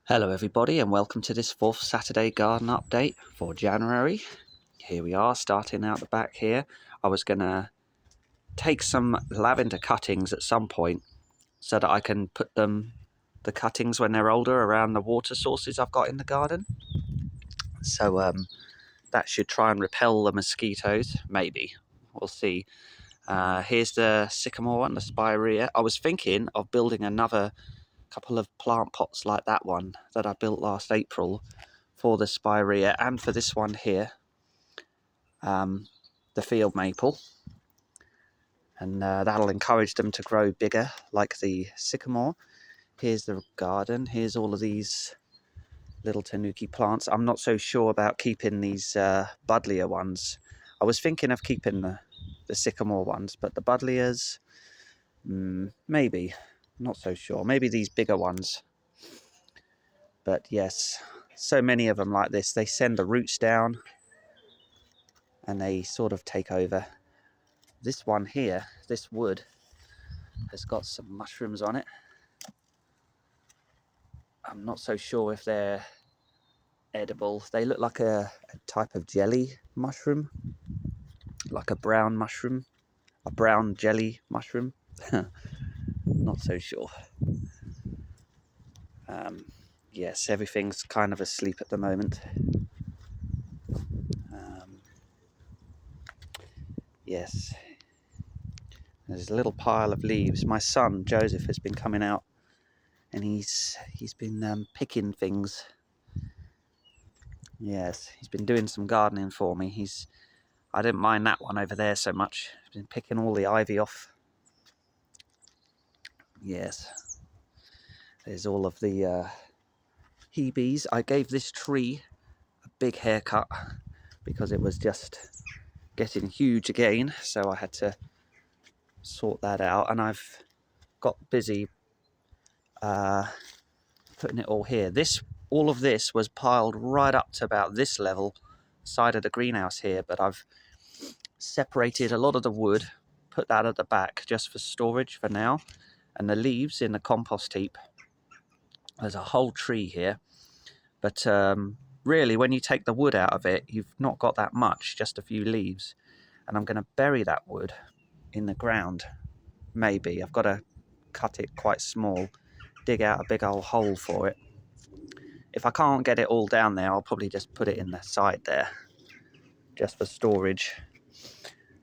Hello everybody and welcome to this 4th Saturday garden update for January. Here we are starting out the back here. I was going to take some lavender cuttings at some point so that I can put the cuttings when they're older around the water sources I've got in the garden. So that should try and repel the mosquitoes, maybe. We'll see. Here's the sycamore one, the spirea. I was thinking of building another couple of plant pots like that one that I built last April for the spirea and for this one here, the field maple, and that'll encourage them to grow bigger like the sycamore. Here's the garden. Here's all of these little tanuki plants. I'm not so sure about keeping these buddleia ones. I was thinking of keeping the sycamore ones, but the buddleias, maybe. Not so sure. Maybe these bigger ones. But yes, so many of them like this. They send the roots down and they sort of take over. This one here, this wood, has got some mushrooms on it. I'm not so sure if they're edible. They look like a type of jelly mushroom, like a brown mushroom, a brown jelly mushroom. Not so sure. Yes, everything's kind of asleep at the moment. Yes, there's a little pile of leaves. My son Joseph has been coming out and he's been picking things. Yes, he's been doing some gardening for me. I didn't mind that one over there so much. He's been picking all the ivy off. Yes, there's all of the Hebes. I gave this tree a big haircut because it was just getting huge again, so I had to sort that out, and I've got busy putting it all here. All of this was piled right up to about this level, side of the greenhouse here, but I've separated a lot of the wood, put that at the back just for storage for now, and the leaves in the compost heap. There's a whole tree here, but really when you take the wood out of it, you've not got that much, just a few leaves, and I'm going to bury that wood in the ground. Maybe I've got to cut it quite small, dig out a big old hole for it. If I can't get it all down there, I'll probably just put it in the side there just for storage,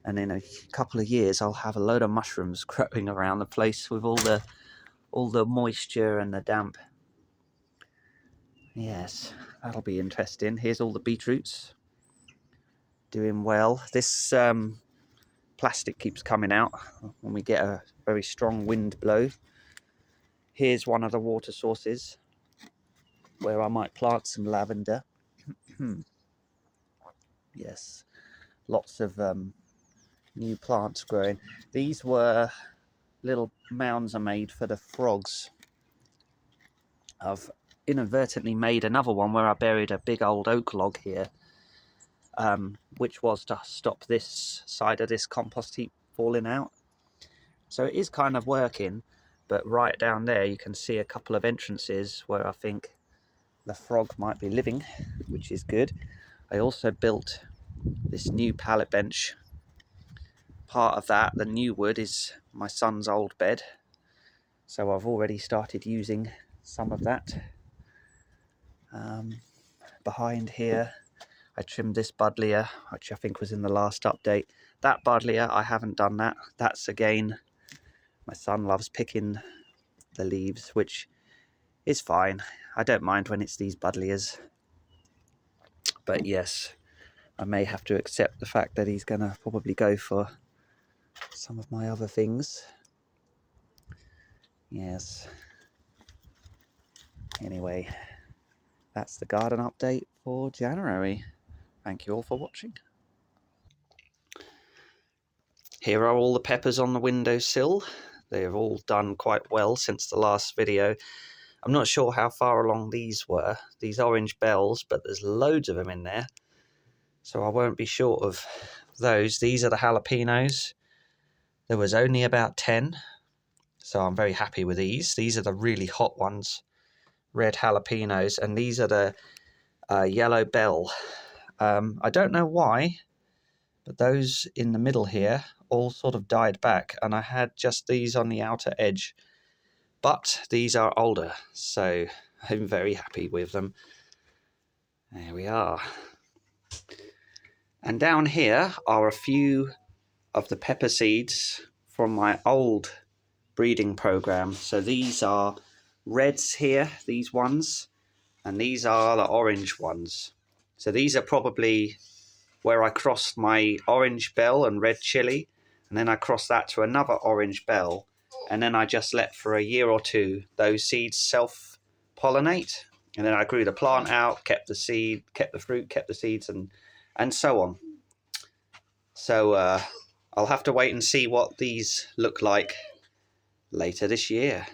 and in a couple of years I'll have a load of mushrooms growing around the place with all the moisture and the damp. Yes, that'll be interesting. Here's all the beetroots, doing well. This plastic keeps coming out when we get a very strong wind blow. Here's one of the water sources where I might plant some lavender. Yes, lots of new plants growing. These were little mounds I made for the frogs. I've inadvertently made another one where I buried a big old oak log here, which was to stop this side of this compost heap falling out. So it is kind of working, but right down there you can see a couple of entrances where I think the frog might be living, which is good. I also built this new pallet bench. Part of that, the new wood, is my son's old bed, so I've already started using some of that. Behind here I trimmed this buddleia, which I think was in the last update. That buddleia, I haven't done that. That's again, my son loves picking the leaves, which is fine. I don't mind when it's these buddleias. But yes, I may have to accept the fact that he's going to probably go for some of my other things. Yes. Anyway, that's the garden update for January. Thank you all for watching. Here are all the peppers on the windowsill. They have all done quite well since the last video. I'm not sure how far along these were, these orange bells, but there's loads of them in there, so I won't be short of those. These are the jalapenos. There was only about 10, so I'm very happy with these. These are the really hot ones, red jalapenos, and these are the yellow bell. I don't know why, but those in the middle here all sort of died back, and I had just these on the outer edge. But these are older, so I'm very happy with them. There we are. And down here are a few of the pepper seeds from my old breeding program. So these are reds here, these ones, and these are the orange ones. So these are probably where I crossed my orange bell and red chili, and then I crossed that to another orange bell, and then I just let for a year or two those seeds self-pollinate, and then I grew the plant out, kept the seed, kept the fruit, kept the seeds, and so on. So I'll have to wait and see what these look like later this year.